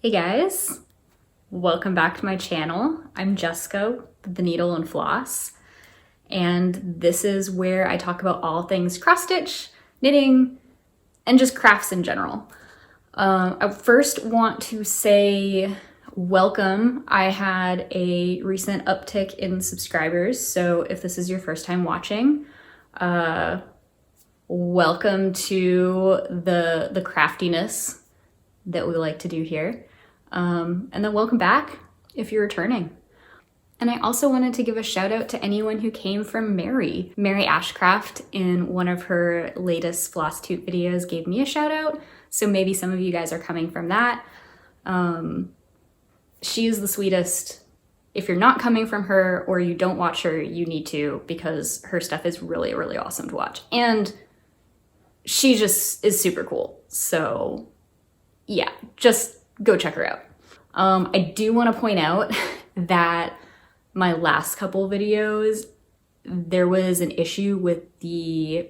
Hey guys, welcome back to my channel. I'm Jessica, the Needle and Floss, and this is where I talk about all things cross-stitch, knitting, and just crafts in general. I first want to say welcome. I had a recent uptick in subscribers, so if this is your first time watching, welcome to the craftiness that we like to do here. And then welcome back if you're returning. And I also wanted to give a shout out to anyone who came from Mary. Mary Ashcraft in one of her latest Flosstube videos gave me a shout out. So maybe some of you guys are coming from that. She is the sweetest. If you're not coming from her or you don't watch her, you need to, because her stuff is really, really awesome to watch. And she just is super cool. So yeah, just go check her out. I do want to point out that my last couple videos, there was an issue with the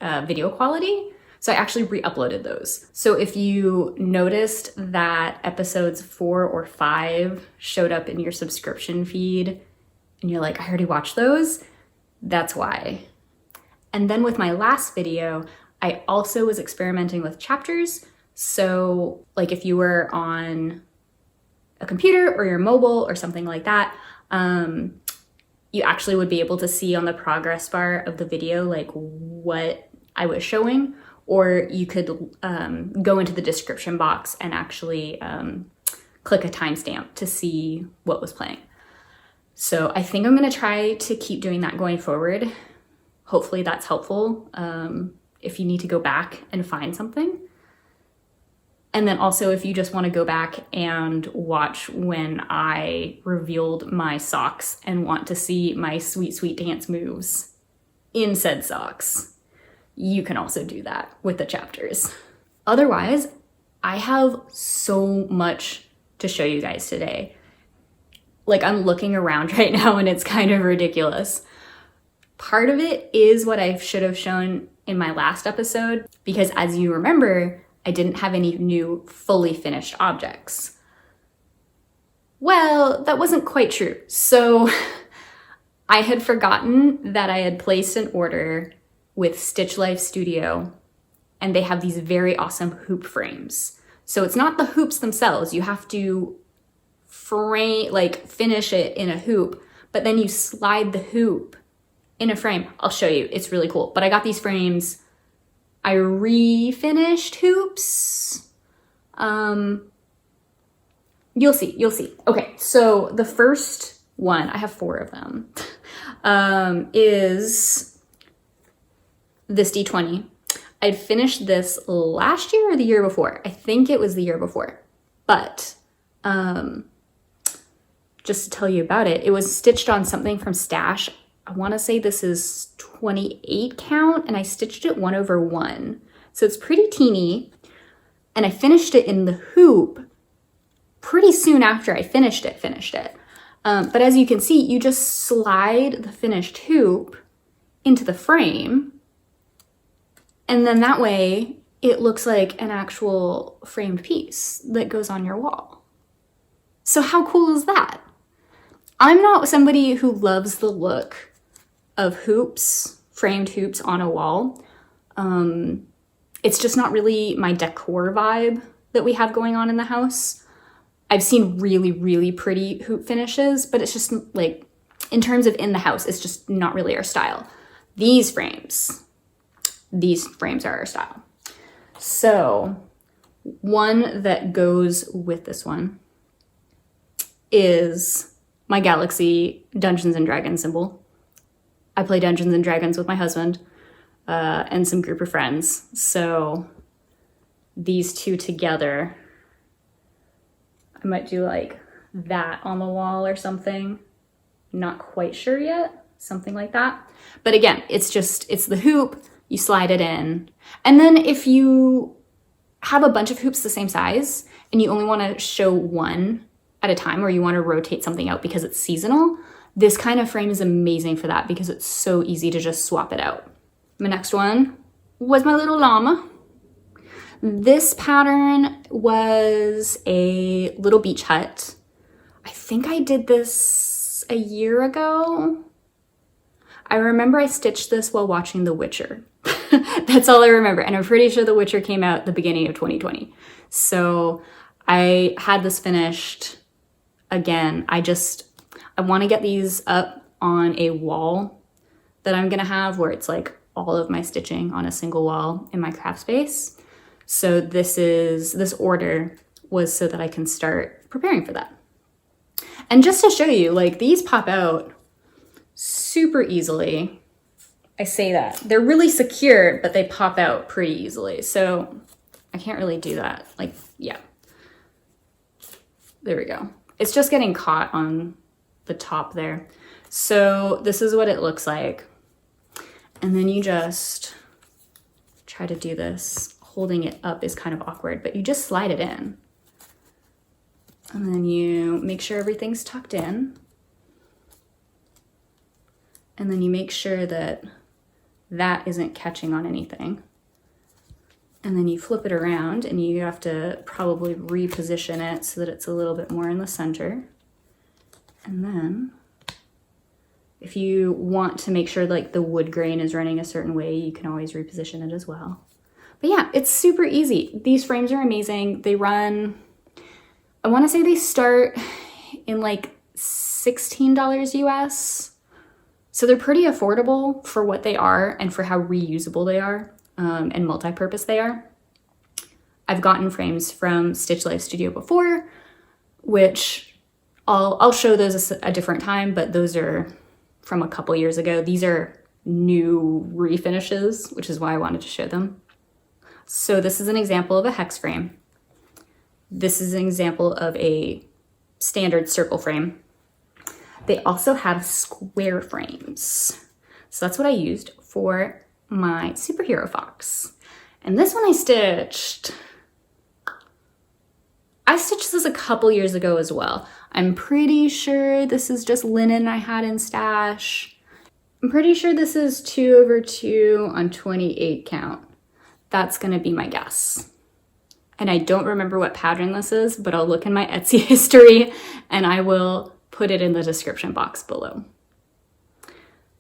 video quality. So I actually re-uploaded those. So if you noticed that episodes 4 or 5 showed up in your subscription feed and you're like, I already watched those, that's why. And then with my last video, I also was experimenting with chapters. So like if you were on a computer or your mobile or something like that, you actually would be able to see on the progress bar of the video like what I was showing, or you could go into the description box and actually click a timestamp to see what was playing. So I think I'm gonna try to keep doing that going forward. Hopefully that's helpful if you need to go back and find something. And then also if you just want to go back and watch when I revealed my socks and want to see my sweet, sweet dance moves in said socks, you can also do that with the chapters. Otherwise, I have so much to show you guys today. Like, I'm looking around right now and it's kind of ridiculous. Part of it is what I should have shown in my last episode, because as you remember, I didn't have any new fully finished objects. Well, that wasn't quite true. So I had forgotten that I had placed an order with Stitch Life Studio, and they have these very awesome hoop frames. So it's not the hoops themselves. You have to finish it in a hoop, but then you slide the hoop in a frame. I'll show you, it's really cool. But I got these frames. I refinished hoops. You'll see. Okay, so the first one, I have 4 of them, is this D20. I'd finished this last year or the year before. I think it was the year before. But just to tell you about it, it was stitched on something from Stash. I want to say this is 28 count, and I stitched it 1/1. So it's pretty teeny, and I finished it in the hoop pretty soon after I finished it. But as you can see, you just slide the finished hoop into the frame, and then that way it looks like an actual framed piece that goes on your wall. So how cool is that? I'm not somebody who loves the look of hoops, framed hoops on a wall. It's just not really my decor vibe that we have going on in the house. I've seen really, really pretty hoop finishes, but it's just like, in terms of in the house, it's just not really our style. These frames are our style. So one that goes with this one is my Galaxy Dungeons and Dragons symbol. I play Dungeons and Dragons with my husband and some group of friends. So these two together, I might do like that on the wall or something. Not quite sure yet, something like that. But again, it's the hoop, you slide it in. And then if you have a bunch of hoops the same size and you only want to show one at a time, or you want to rotate something out because it's seasonal, this kind of frame is amazing for that because it's so easy to just swap it out. My next one was my little llama. This pattern was a little beach hut. I think I did this a year ago. I remember I stitched this while watching The Witcher. That's all I remember. And I'm pretty sure The Witcher came out at the beginning of 2020. So I had this finished again. I want to get these up on a wall that I'm going to have where it's like all of my stitching on a single wall in my craft space. So this order was so that I can start preparing for that. And just to show you, like, these pop out super easily. I say that. They're really secure, but they pop out pretty easily. So I can't really do that. Like, yeah. There we go. It's just getting caught on the top there. So this is what it looks like. And then you just try to do this. Holding it up is kind of awkward, but you just slide it in. And then you make sure everything's tucked in. And then you make sure that that isn't catching on anything. And then you flip it around and you have to probably reposition it so that it's a little bit more in the center. And then if you want to make sure like the wood grain is running a certain way, you can always reposition it as well. But yeah, it's super easy. These frames are amazing. They run, I want to say they start in like $16 US. So they're pretty affordable for what they are and for how reusable they are and multi-purpose they are. I've gotten frames from Stitch Life Studio before, which I'll show those a different time, but those are from a couple years ago. These are new refinishes, which is why I wanted to show them. So this is an example of a hex frame. This is an example of a standard circle frame. They also have square frames. So that's what I used for my superhero fox. And this one I stitched this a couple years ago as well. I'm pretty sure this is just linen I had in stash. I'm pretty sure this is 2/2 on 28 count. That's gonna be my guess. And I don't remember what pattern this is, but I'll look in my Etsy history and I will put it in the description box below.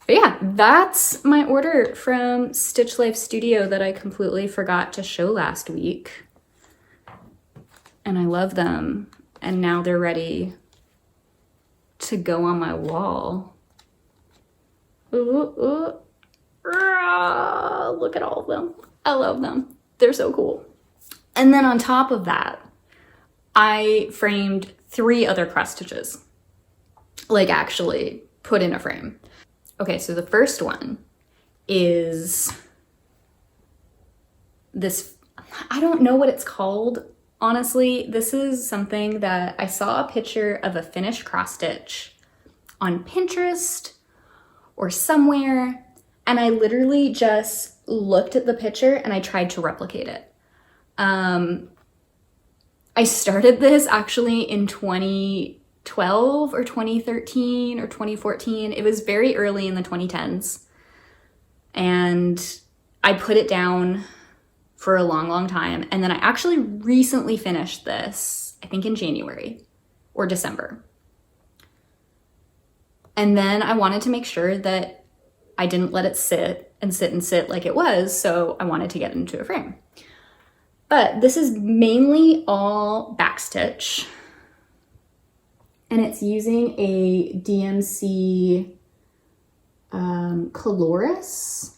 But yeah, that's my order from Stitch Life Studio that I completely forgot to show last week. And I love them. And now they're ready to go on my wall. Ooh. Look at all of them. I love them. They're so cool. And then on top of that, I framed 3 other cross stitches. Like actually put in a frame. Okay, so the first one is this, I don't know what it's called. Honestly, this is something that I saw a picture of a finished cross stitch on Pinterest or somewhere, and I literally just looked at the picture and I tried to replicate it. I started this actually in 2012 or 2013 or 2014. It was very early in the 2010s. And I put it down for a long time. And then I actually recently finished this, I think in January or December. And then I wanted to make sure that I didn't let it sit like it was. So I wanted to get it into a frame. But this is mainly all backstitch. And it's using a DMC Coloris.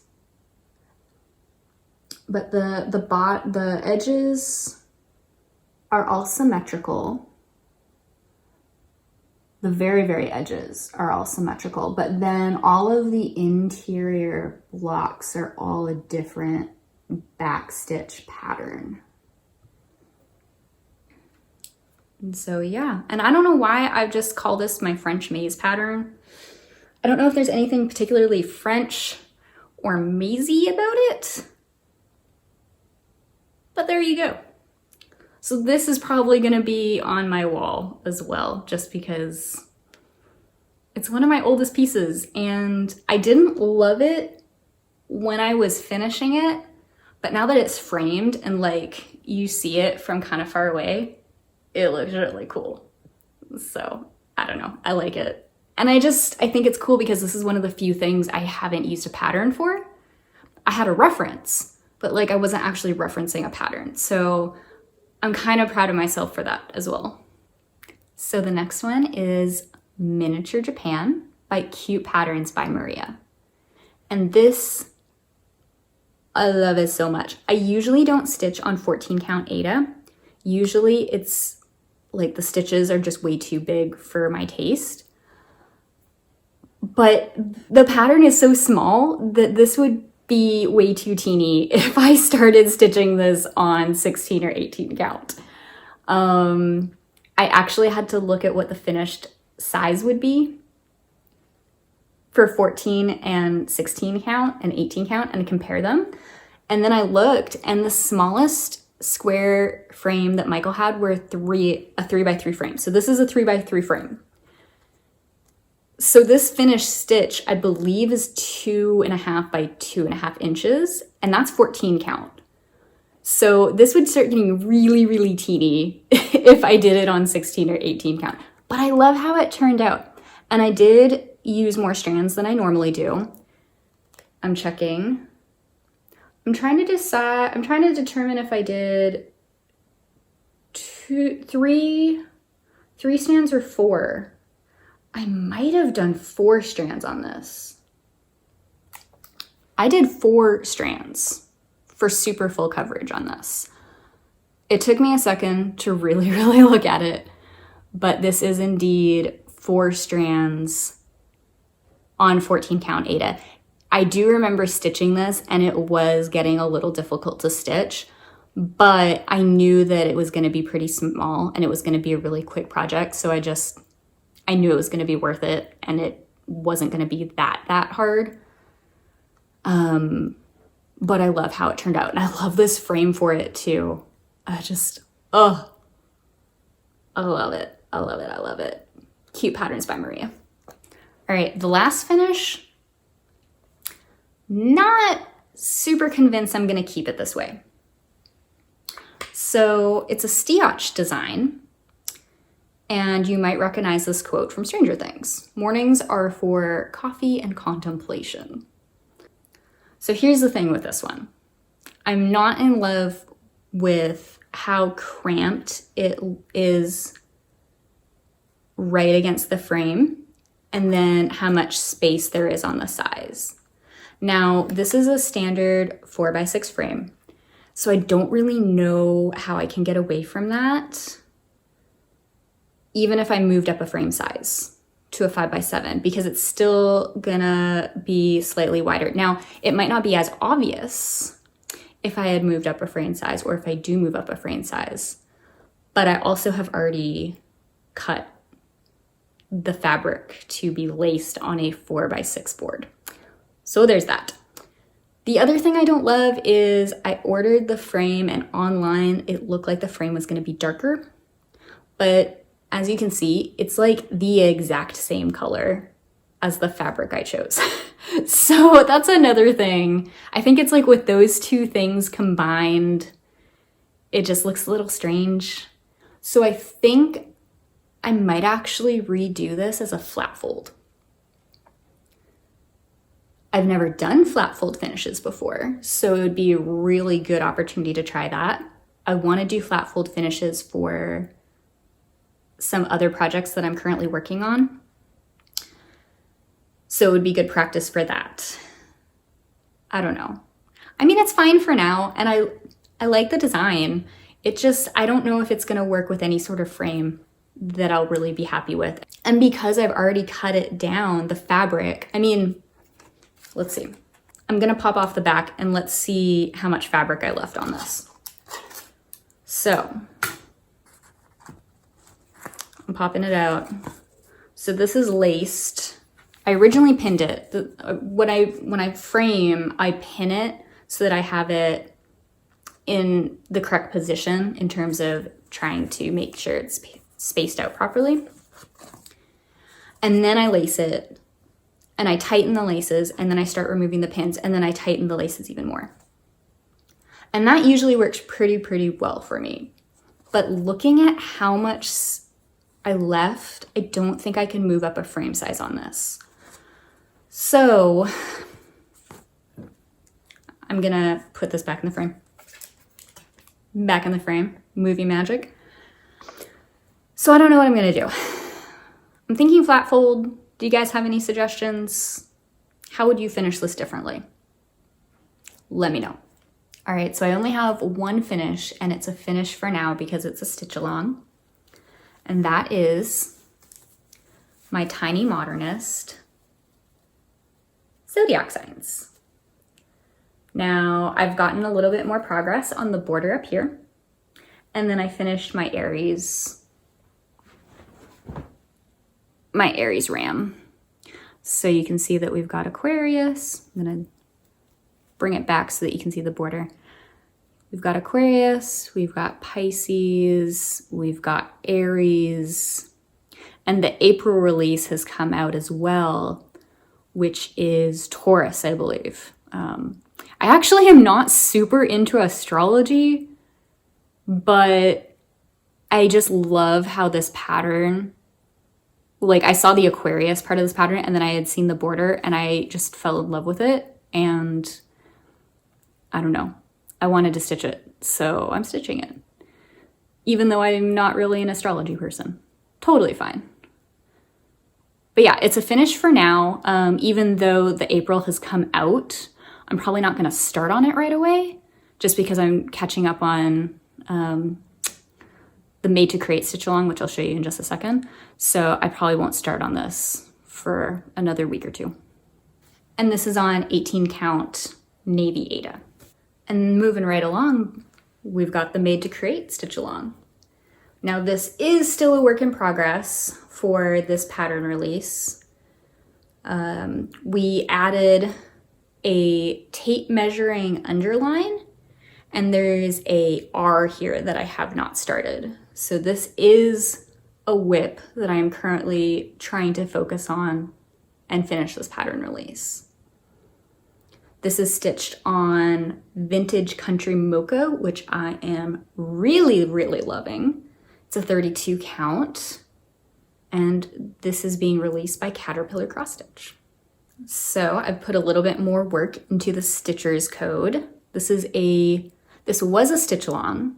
But the edges are all symmetrical. The very, very edges are all symmetrical, but then all of the interior blocks are all a different backstitch pattern. And so yeah, and I don't know why I've just called this my French maze pattern. I don't know if there's anything particularly French or mazy about it, but there you go. So this is probably gonna be on my wall as well, just because it's one of my oldest pieces and I didn't love it when I was finishing it, But now that it's framed and like you see it from kind of far away, it looks really cool. So I don't know, I like it. And I think it's cool because this is one of the few things I haven't used a pattern for. I had a reference, but like I wasn't actually referencing a pattern. So I'm kind of proud of myself for that as well. So the next one is Miniature Japan by Cute Patterns by Maria. And this, I love it so much. I usually don't stitch on 14 count Aida. Usually it's like the stitches are just way too big for my taste. But the pattern is so small that this would be way too teeny if I started stitching this on 16 or 18 count. I actually had to look at what the finished size would be for 14 and 16 count and 18 count and compare them. And then I looked, and the smallest square frame that Michael had were a 3x3 frame. So this is a 3x3 frame. So this finished stitch, I believe, is 2.5 by 2.5 inches, and that's 14 count. So this would start getting really, really teeny if I did it on 16 or 18 count. But I love how it turned out. And I did use more strands than I normally do. I'm checking. I'm trying to determine if I did three strands or 4. I might have done 4 strands on this. I did 4 strands for super full coverage on this. It took me a second to really, really look at it, but this is indeed 4 strands on 14 count Aida. I do remember stitching this and it was getting a little difficult to stitch, but I knew that it was going to be pretty small and it was going to be a really quick project. So I knew it was going to be worth it and it wasn't going to be that hard. But I love how it turned out and I love this frame for it too. I love it. I love it. I love it. Cute Patterns by Maria. All right, the last finish. Not super convinced I'm going to keep it this way. So it's a Stioch design. And you might recognize this quote from Stranger Things. Mornings are for coffee and contemplation. So here's the thing with this one. I'm not in love with how cramped it is right against the frame and then how much space there is on the sides. Now, this is a standard 4x6 frame, so I don't really know how I can get away from that, even if I moved up a frame size to a 5x7, because it's still gonna be slightly wider. Now, it might not be as obvious if I had moved up a frame size or if I do move up a frame size, but I also have already cut the fabric to be laced on a 4x6 board. So there's that. The other thing I don't love is I ordered the frame and online it looked like the frame was going to be darker, but as you can see, it's like the exact same color as the fabric I chose. So that's another thing. I think it's like with those two things combined, it just looks a little strange. So I think I might actually redo this as a flat fold. I've never done flat fold finishes before, so it would be a really good opportunity to try that. I want to do flat fold finishes for some other projects that I'm currently working on. So it would be good practice for that. I don't know. I mean, it's fine for now, and I like the design. It just, I don't know if it's going to work with any sort of frame that I'll really be happy with. And because I've already cut it down, the fabric, I mean, let's see. I'm gonna pop off the back and let's see how much fabric I left on this. So, I'm popping it out. So this is laced. I originally pinned it. When I frame, I pin it so that I have it in the correct position in terms of trying to make sure it's spaced out properly. And then I lace it and I tighten the laces and then I start removing the pins and then I tighten the laces even more. And that usually works pretty well for me. But looking at how much I left, I don't think I can move up a frame size on this. So I'm gonna put this back in the frame. Back in the frame, movie magic. So I don't know what I'm gonna do. I'm thinking flat fold. Do you guys have any suggestions? How would you finish this differently? Let me know. All right, so I only have one finish, and it's a finish for now because it's a stitch along. And that is my Tiny Modernist Zodiac Signs. Now, I've gotten a little bit more progress on the border up here. And then I finished my Aries ram. So you can see that we've got Aquarius. I'm gonna bring it back so that you can see the border. We've got Aquarius, we've got Pisces, we've got Aries, and the April release has come out as well, which is Taurus, I believe. I actually am not super into astrology, but I just love how this pattern, like I saw the Aquarius part of this pattern and then I had seen the border and I just fell in love with it. And I don't know, I wanted to stitch it, so I'm stitching it. Even though I'm not really an astrology person. Totally fine. But yeah, it's a finish for now. Even though the April has come out, I'm probably not gonna start on it right away, just because I'm catching up on the Made to Create stitch along, which I'll show you in just a second. So I probably won't start on this for another week or two. And this is on 18 count Navy Ada. And moving right along, we've got the Made to Create stitch along. Now this is still a work in progress for this pattern release. We added a tape measuring underline, and there's a R here that I have not started. So this is a whip that I am currently trying to focus on and finish this pattern release. This is stitched on Vintage Country Mocha, which I am really loving. It's a 32 count, and this is being released by Caterpillar Cross Stitch. So I've put a little bit more work into the Stitcher's code. This was a stitch along,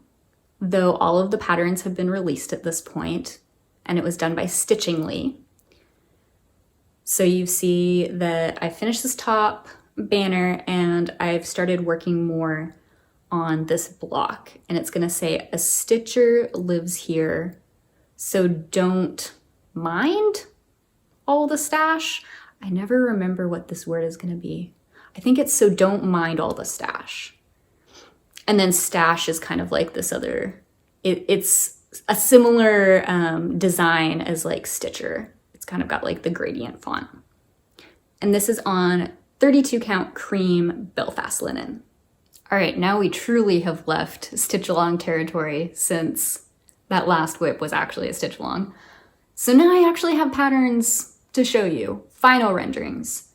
though all of the patterns have been released at this point, and it was done by Stitchingly. So you see that I finished this top banner and I've started working more on this block, and it's gonna say a stitcher lives here, so don't mind all the stash. I never remember what this word is gonna be. I think it's so don't mind all the stash. And then stash is kind of like this other, it's a similar design as like Stitcher. It's kind of got like the gradient font. And this is on 32 count cream Belfast linen. All right, now we truly have left stitch along territory since that last whip was actually a stitch along. So now I actually have patterns to show you, final renderings.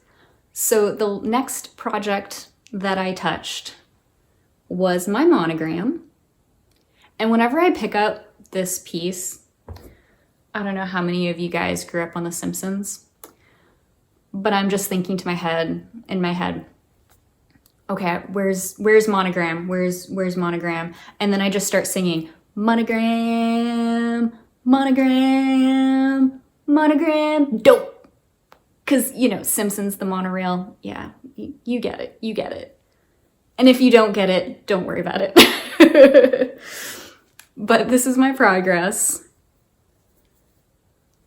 So the next project that I touched was my monogram. And whenever I pick up this piece, I don't know how many of you guys grew up on The Simpsons, but I'm just thinking to in my head, okay, where's monogram? Where's monogram? And then I just start singing monogram, monogram, monogram, dope. Cause you know, Simpsons, the monorail. Yeah, you get it, you get it. And if you don't get it, don't worry about it. But this is my progress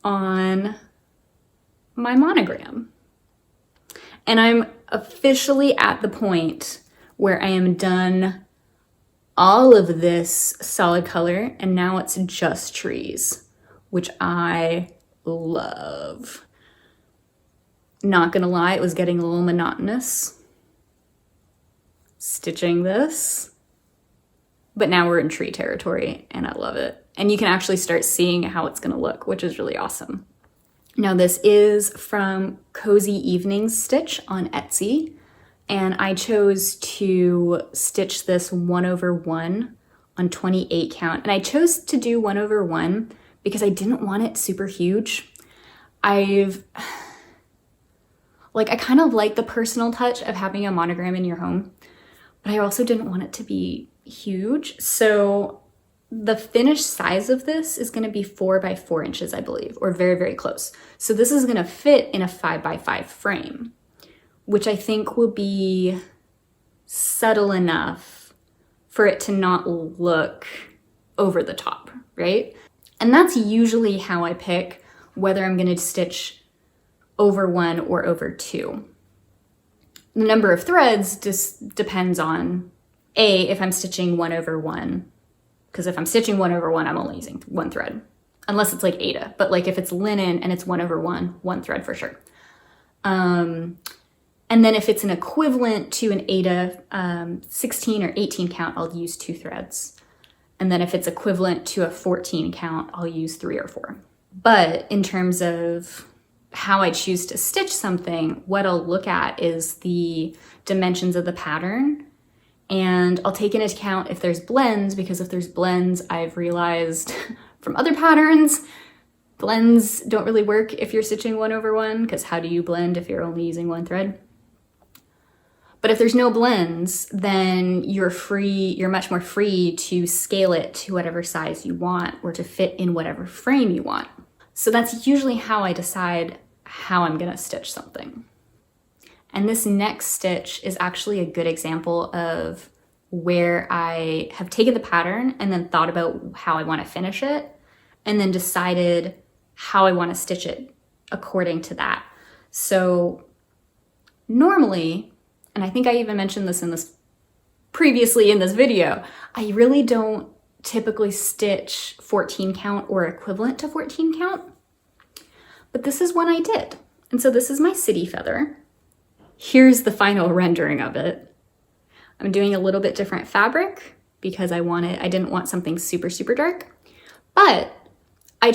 on my monogram. And I'm officially at the point where I am done all of this solid color, and now it's just trees, which I love. Not gonna lie, it was getting a little monotonous stitching this, but now we're in tree territory and I love it. And you can actually start seeing how it's gonna look, which is really awesome. Now this is from Cozy Evenings Stitch on Etsy. And I chose to stitch this 1/1 on 28 count. And I chose to do 1/1 because I didn't want it super huge. I kind of like the personal touch of having a monogram in your home, but I also didn't want it to be huge. So the finished size of this is going to be 4 by 4 inches, I believe, or very, very close. So this is going to fit in a 5 by 5 frame, which I think will be subtle enough for it to not look over the top, right? And that's usually how I pick whether I'm going to stitch over 1 or over 2. The number of threads just depends on, if I'm stitching 1/1, because if I'm stitching 1/1, I'm only using 1 thread, unless it's like Aida. But like if it's linen and it's 1/1, 1 thread for sure. And then if it's an equivalent to an Aida 16 or 18 count, I'll use 2 threads. And then if it's equivalent to a 14 count, I'll use 3 or 4. But in terms of how I choose to stitch something, what I'll look at is the dimensions of the pattern. And I'll take into account if there's blends, because if there's blends, I've realized from other patterns, blends don't really work if you're stitching 1/1, because how do you blend if you're only using 1 thread? But if there's no blends, then you're much more free to scale it to whatever size you want or to fit in whatever frame you want. So that's usually how I decide how I'm gonna stitch something. And this next stitch is actually a good example of where I have taken the pattern and then thought about how I want to finish it and then decided how I want to stitch it according to that. So normally, and I think I even mentioned this previously in this video, I really don't typically stitch 14 count or equivalent to 14 count, but this is one I did. And so this is my city feather. Here's the final rendering of it. I'm doing a little bit different fabric because I didn't want something super, super dark, but I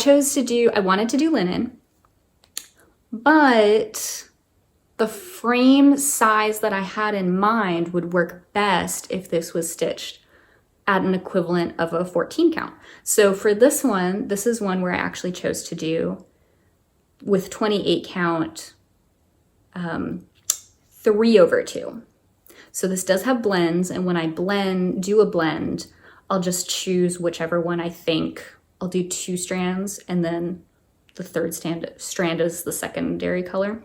wanted to do linen, but the frame size that I had in mind would work best if this was stitched at an equivalent of a 14 count. So for this one, this is one where I actually chose to do with 28 count, 3/2. So this does have blends, and when I do a blend, I'll just choose whichever one I think. I'll do 2 strands, and then the third strand is the secondary color.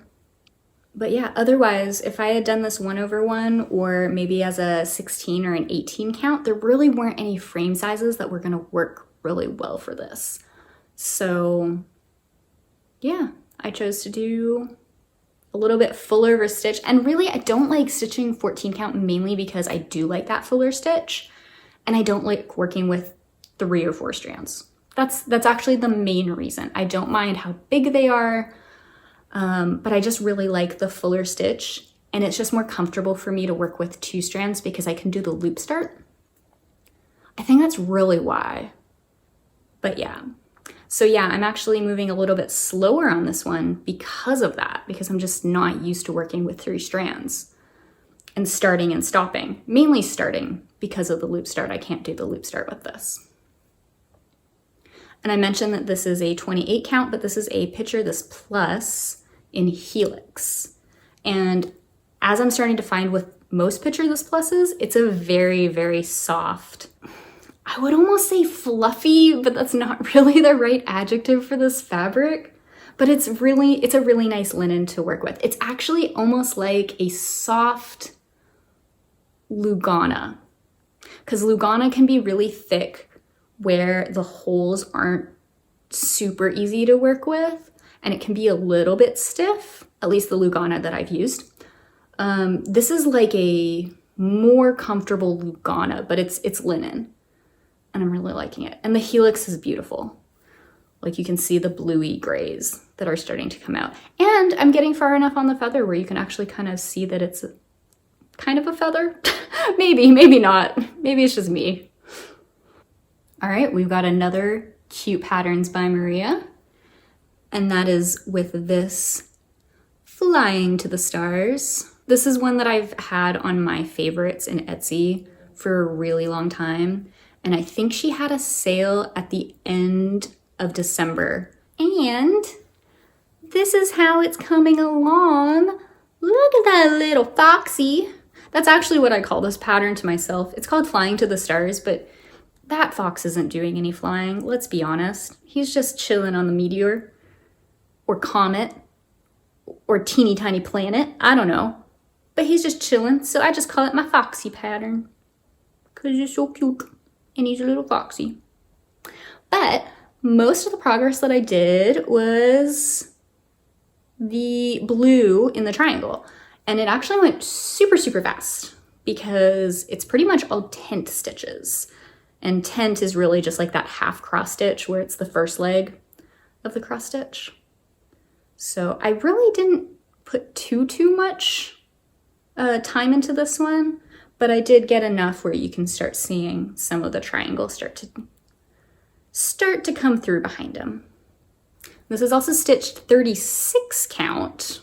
But yeah, otherwise, if I had done this 1/1 or maybe as a 16 or an 18 count, there really weren't any frame sizes that were gonna work really well for this. So yeah, I chose to do a little bit fuller of a stitch. And really, I don't like stitching 14 count mainly because I do like that fuller stitch. And I don't like working with 3 or 4 strands. That's actually the main reason. I don't mind how big they are, but I just really like the fuller stitch. And it's just more comfortable for me to work with 2 strands because I can do the loop start. I think that's really why. But yeah. So yeah, I'm actually moving a little bit slower on this one because of that, because I'm just not used to working with 3 strands and starting and stopping, mainly starting because of the loop start. I can't do the loop start with this. And I mentioned that this is a 28 count, but this is a Picture This Plus in Helix. And as I'm starting to find with most Picture This Pluses, it's a very, very soft, I would almost say fluffy, but that's not really the right adjective for this fabric. But it's a really nice linen to work with. It's actually almost like a soft Lugana, because Lugana can be really thick where the holes aren't super easy to work with, and it can be a little bit stiff, at least the Lugana that I've used. This is like a more comfortable Lugana, but it's linen. And I'm really liking it. And the helix is beautiful. Like you can see the bluey grays that are starting to come out. And I'm getting far enough on the feather where you can actually kind of see that it's kind of a feather. Maybe not. Maybe it's just me. All right, we've got another cute patterns by Maria. And that is with this Flying to the Stars. This is one that I've had on my favorites in Etsy for a really long time. And I think she had a sale at the end of December. And this is how it's coming along. Look at that little foxy. That's actually what I call this pattern to myself. It's called Flying to the Stars, but that fox isn't doing any flying. Let's be honest. He's just chilling on the meteor or comet or teeny tiny planet. I don't know. But he's just chilling, so I just call it my foxy pattern. Because he's so cute, and he's a little foxy. But most of the progress that I did was the blue in the triangle. And it actually went super, super fast because it's pretty much all tent stitches. And tent is really just like that half cross stitch where it's the first leg of the cross stitch. So I really didn't put too much time into this one, but I did get enough where you can start seeing some of the triangles start to come through behind them. This is also stitched 36 count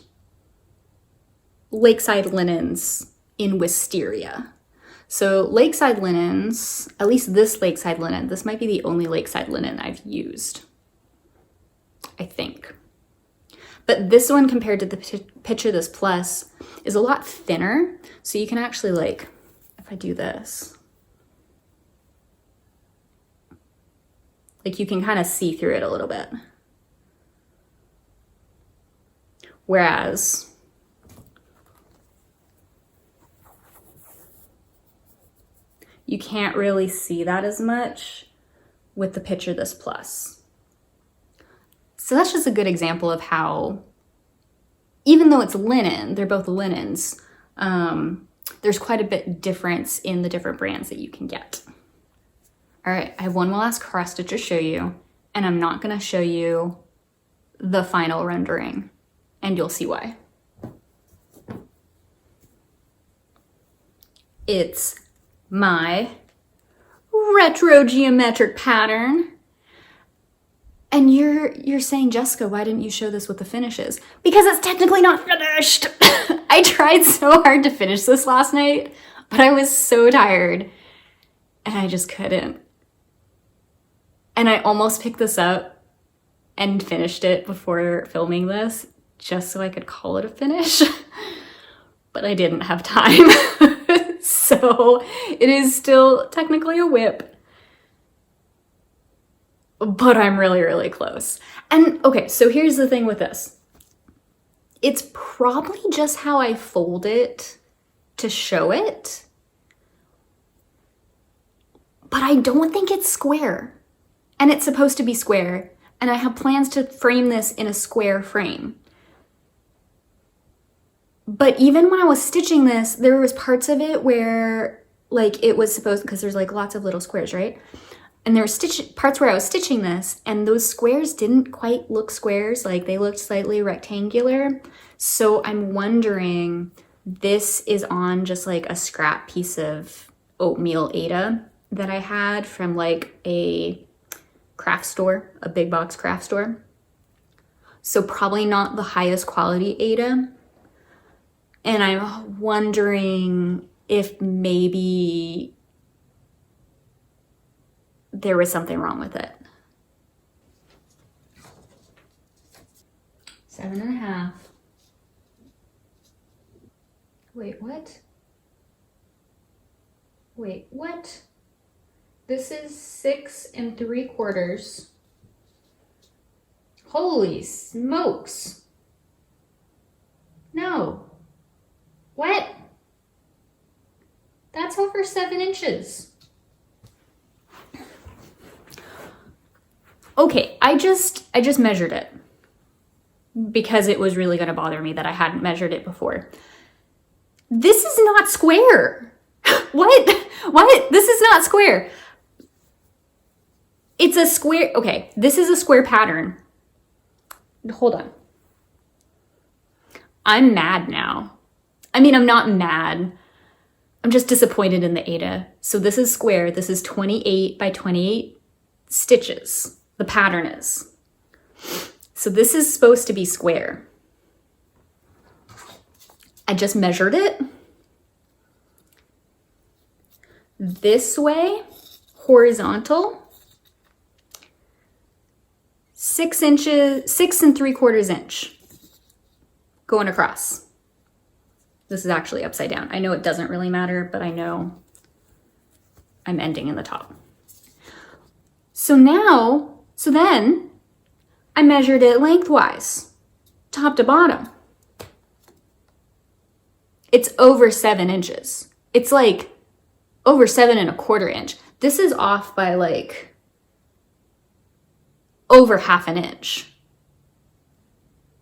Lakeside linens in wisteria. So Lakeside linens, at least this Lakeside linen, this might be the only Lakeside linen I've used, I think. But this one compared to the Picture This Plus is a lot thinner. So you can actually, like, if I do this, like you can kind of see through it a little bit. Whereas you can't really see that as much with the Picture This Plus. So that's just a good example of how, even though it's linen, they're both linens, there's quite a bit difference in the different brands that you can get. All right, I have one last cross stitch to show you, and I'm not gonna show you the final rendering, and you'll see why. It's my retro geometric pattern. And you're saying, Jessica, why didn't you show this with the finishes? Because it's technically not finished. I tried so hard to finish this last night, but I was so tired and I just couldn't. And I almost picked this up and finished it before filming this just so I could call it a finish, but I didn't have time. So it is still technically a whip. But I'm really, really close. And okay, so here's the thing with this. It's probably just how I fold it to show it, but I don't think it's square. And it's supposed to be square, and I have plans to frame this in a square frame. But even when I was stitching this, there was parts of it where like it was supposed, because there's like lots of little squares, right? And there were parts where I was stitching this, and those squares didn't quite look squares, like they looked slightly rectangular. So I'm wondering, this is on just like a scrap piece of oatmeal Aida that I had from like a craft store, a big box craft store. So probably not the highest quality Aida. And I'm wondering if maybe there was something wrong with it. 7.5. Wait, what? Wait, what? This is 6 3/4. Holy smokes. No. What? That's over 7 inches. Okay, I just measured it because it was really gonna bother me that I hadn't measured it before. This is not square. What? What? This is not square. It's a square. Okay, this is a square pattern. Hold on. I'm mad now. I mean, I'm not mad. I'm just disappointed in the Aida. So this is square. This is 28 by 28 stitches. The pattern is. So this is supposed to be square. I just measured it this way, horizontal, 6 inches, 6 3/4 inch going across. This is actually upside down. I know it doesn't really matter, but I know I'm ending in the top. So then I measured it lengthwise, top to bottom. It's over 7 inches. It's like over 7 1/4 inch. This is off by like over 1/2 inch.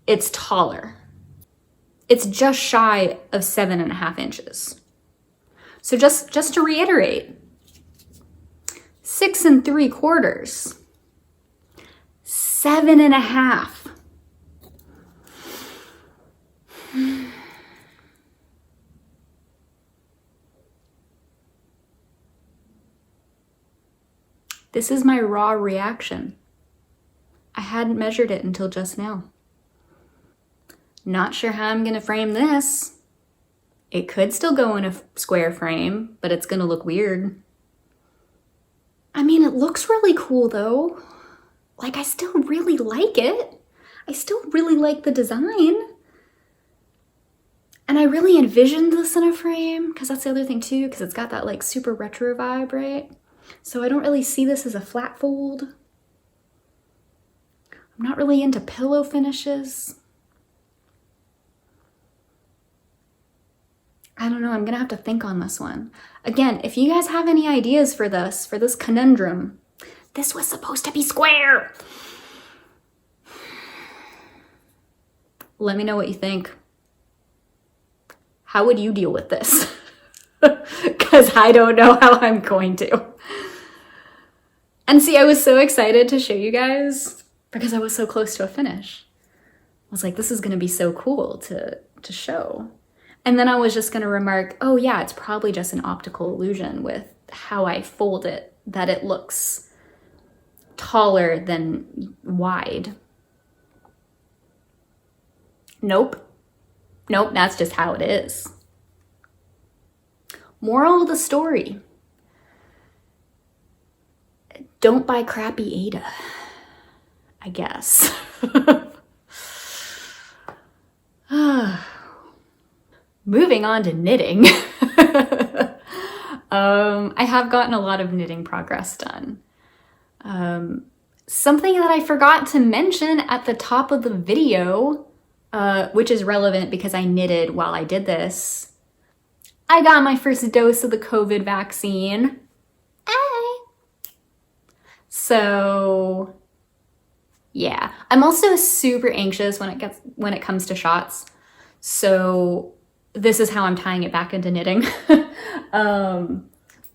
It's taller. It's just shy of 7 1/2 inches. So just to reiterate, 6 3/4, 7 1/2. This is my raw reaction. I hadn't measured it until just now. Not sure how I'm gonna frame this. It could still go in a square frame, but it's gonna look weird. I mean, it looks really cool though. Like, I still really like it. I still really like the design. And I really envisioned this in a frame, because that's the other thing too, because it's got that like super retro vibe, right? So I don't really see this as a flat fold. I'm not really into pillow finishes. I don't know, I'm gonna have to think on this one. Again, if you guys have any ideas for this conundrum, this was supposed to be square. Let me know what you think. How would you deal with this? Because I don't know how I'm going to. And see, I was so excited to show you guys because I was so close to a finish. I was like, this is gonna be so cool to show. And then I was just gonna remark, oh yeah, it's probably just an optical illusion with how I fold it, that it looks taller than wide. Nope, that's just how it is. Moral of the story: don't buy crappy Ada, I guess. Moving on to knitting. I have gotten a lot of knitting progress done. Something that I forgot to mention at the top of the video, which is relevant because I knitted while I did this. I got my first dose of the COVID vaccine. So yeah, I'm also super anxious when it comes to shots. So this is how I'm tying it back into knitting.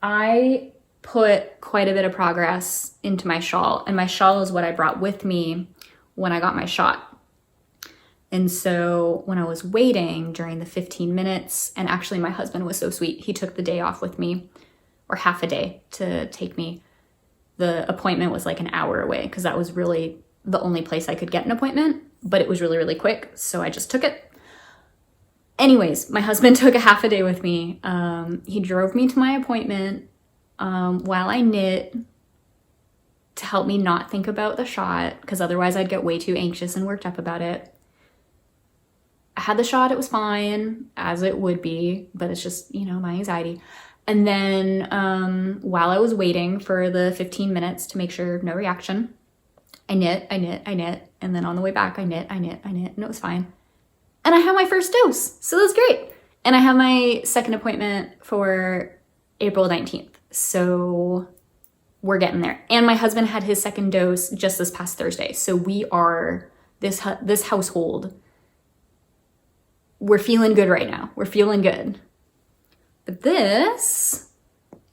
I put quite a bit of progress into my shawl, and my shawl is what I brought with me when I got my shot. And so when I was waiting during the 15 minutes, and actually my husband was so sweet, he took the day off with me, or half a day to take me. The appointment was like an hour away because that was really the only place I could get an appointment, but it was really, really quick, so I just took it. Anyways, my husband took a half a day with me. He drove me to my appointment while I knit to help me not think about the shot, because otherwise I'd get way too anxious and worked up about it. I had the shot, it was fine, as it would be, but it's just, you know, my anxiety. And then while I was waiting for the 15 minutes to make sure no reaction, I knit, and then on the way back I knit, and it was fine. And I have my first dose, so that's great. And I have my second appointment for April 19th, so we're getting there. And my husband had his second dose just this past Thursday, so we are, this household, we're feeling good right now. We're feeling good. But this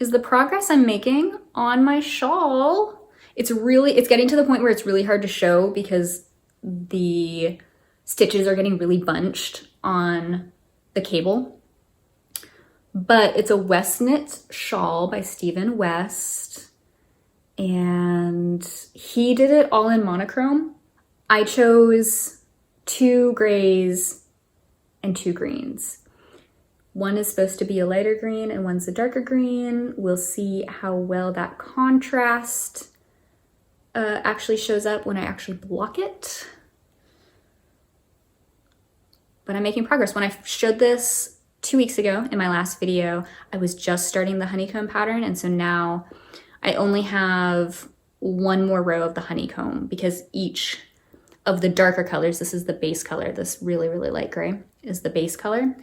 is the progress I'm making on my shawl. It's getting to the point where it's really hard to show because the stitches are getting really bunched on the cable. But it's a West Knit shawl by Stephen West. And he did it all in monochrome. I chose 2 grays and 2 greens. One is supposed to be a lighter green and one's a darker green. We'll see how well that contrast actually shows up when I actually block it. But I'm making progress. When I showed this 2 weeks ago in my last video, I was just starting the honeycomb pattern, and so now I only have one more row of the honeycomb because each of the darker colors, this is the base color, this really, really light gray is the base color,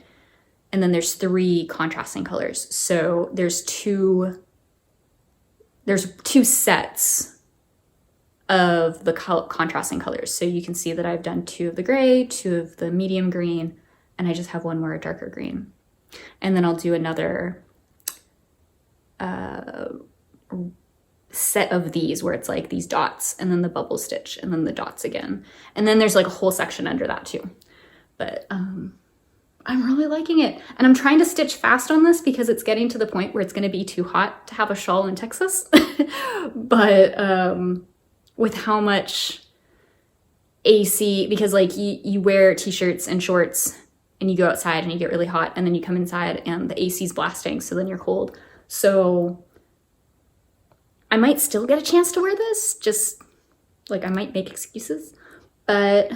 and then there's 3 contrasting colors. So there's two sets of the contrasting colors. So you can see that I've done 2 of the gray, 2 of the medium green, and I just have one more darker green. And then I'll do another set of these where it's like these dots and then the bubble stitch and then the dots again. And then there's like a whole section under that too. But I'm really liking it. And I'm trying to stitch fast on this because it's getting to the point where it's going to be too hot to have a shawl in Texas. But with how much AC, because like you wear t-shirts and shorts and you go outside and you get really hot and then you come inside and the AC's blasting, so then you're cold. So I might still get a chance to wear this, just like I might make excuses, but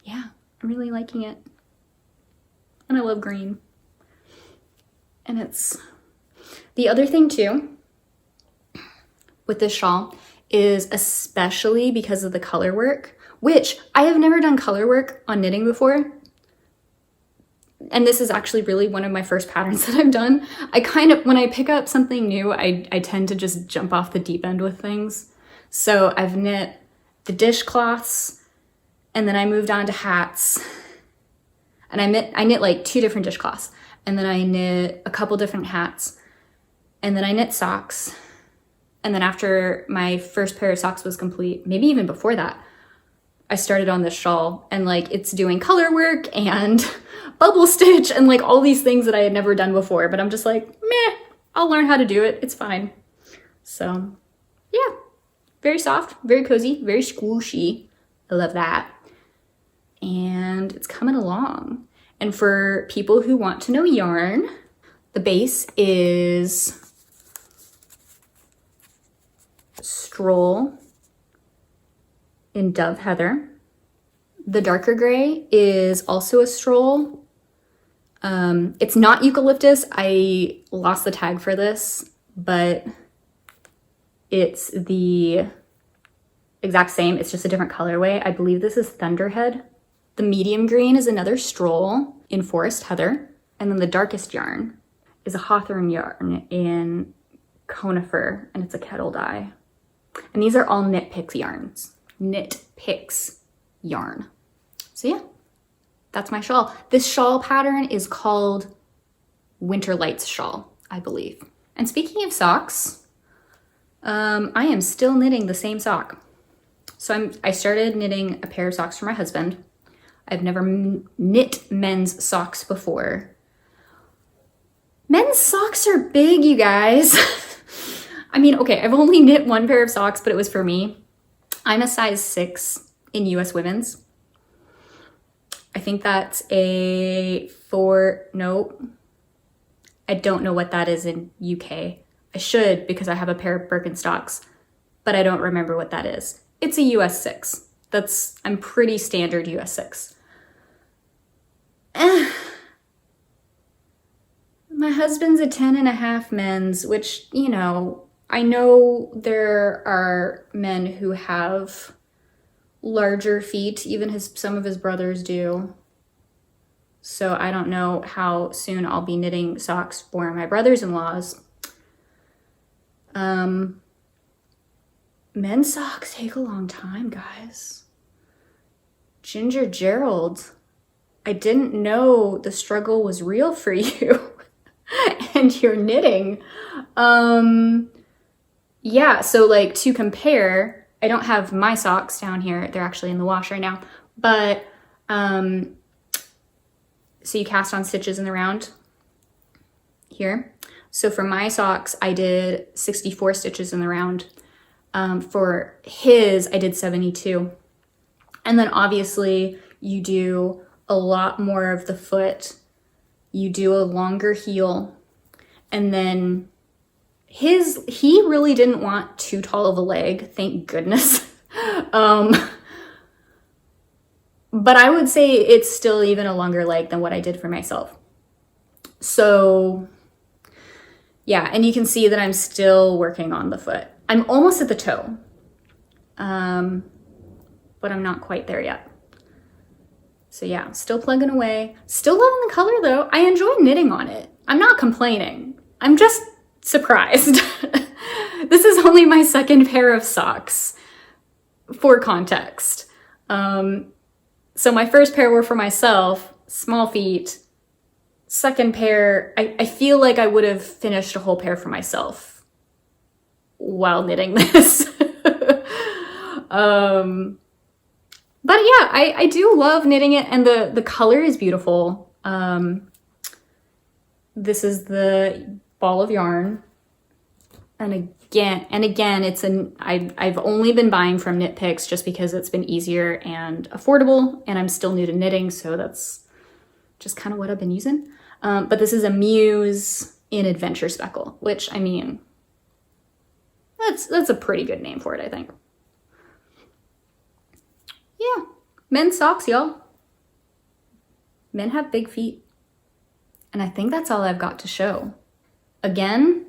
yeah, I'm really liking it. And I love green. And it's the other thing too with this shawl is, especially because of the color work, which I have never done color work on knitting before. And this is actually really one of my first patterns that I've done. I kind of, when I pick up something new, I tend to just jump off the deep end with things. So I've knit the dishcloths, and then I moved on to hats. And I knit like 2 different dishcloths, and then I knit a couple different hats, and then I knit socks. And then after my first pair of socks was complete, maybe even before that, I started on this shawl, and like it's doing color work and bubble stitch and like all these things that I had never done before, but I'm just like, meh, I'll learn how to do it. It's fine. So yeah, very soft, very cozy, very squishy. I love that. And it's coming along. And for people who want to know yarn, the base is Stroll in Dove Heather. The darker gray is also a Stroll. It's not eucalyptus. I lost the tag for this, but it's the exact same. It's just a different colorway. I believe this is Thunderhead. The medium green is another Stroll in Forest Heather. And then the darkest yarn is a Hawthorn yarn in Conifer, and it's a kettle dye. And these are all Knit Picks yarns. Knit Picks yarn. So yeah, that's my shawl. This shawl pattern is called Winter Lights Shawl, I believe. And speaking of socks, I am still knitting the same sock. So I started knitting a pair of socks for my husband. I've never knit men's socks before. Men's socks are big, you guys. I mean, okay, I've only knit 1 pair of socks, but it was for me. I'm a size 6 in US women's. I think that's a 4, nope. I don't know what that is in UK. I should, because I have a pair of Birkenstocks, but I don't remember what that is. It's a US 6. I'm pretty standard US 6. My husband's a 10.5 men's, which, you know, I know there are men who have larger feet, even some of his brothers do. So I don't know how soon I'll be knitting socks for my brothers-in-laws. Men's socks take a long time, guys. Ginger Gerald, I didn't know the struggle was real for you and your knitting. Yeah, so like to compare, I don't have my socks down here. They're actually in the wash right now. But, so you cast on stitches in the round here. So for my socks, I did 64 stitches in the round. For his, I did 72. And then obviously you do a lot more of the foot you do a longer heel, and then he really didn't want too tall of a leg, thank goodness. But I would say it's still even a longer leg than what I did for myself. So yeah, and you can see that I'm still working on the foot. I'm almost at the toe, but I'm not quite there yet. So yeah, still plugging away. Still loving the color though. I enjoy knitting on it. I'm not complaining. I'm just surprised. This is only my second pair of socks, for context. So my first pair were for myself, small feet. Second pair, I feel like I would have finished a whole pair for myself while knitting this. But yeah, I do love knitting it, and the color is beautiful. This is the ball of yarn. And again, I've only been buying from Knit Picks just because it's been easier and affordable, and I'm still new to knitting, so that's just kind of what I've been using. But this is a Muse in Adventure Speckle, which, I mean, that's a pretty good name for it, I think. Yeah, men's socks, y'all. Men have big feet. And I think that's all I've got to show. Again,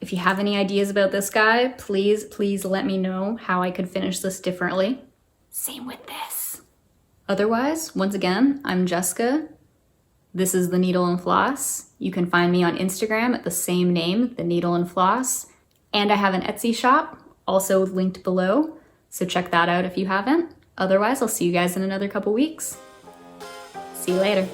if you have any ideas about this guy, please let me know how I could finish this differently. Same with this. Otherwise, once again, I'm Jessica. This is The Needle and Floss. You can find me on Instagram at the same name, The Needle and Floss. And I have an Etsy shop, also linked below. So check that out if you haven't. Otherwise, I'll see you guys in another couple weeks. See you later.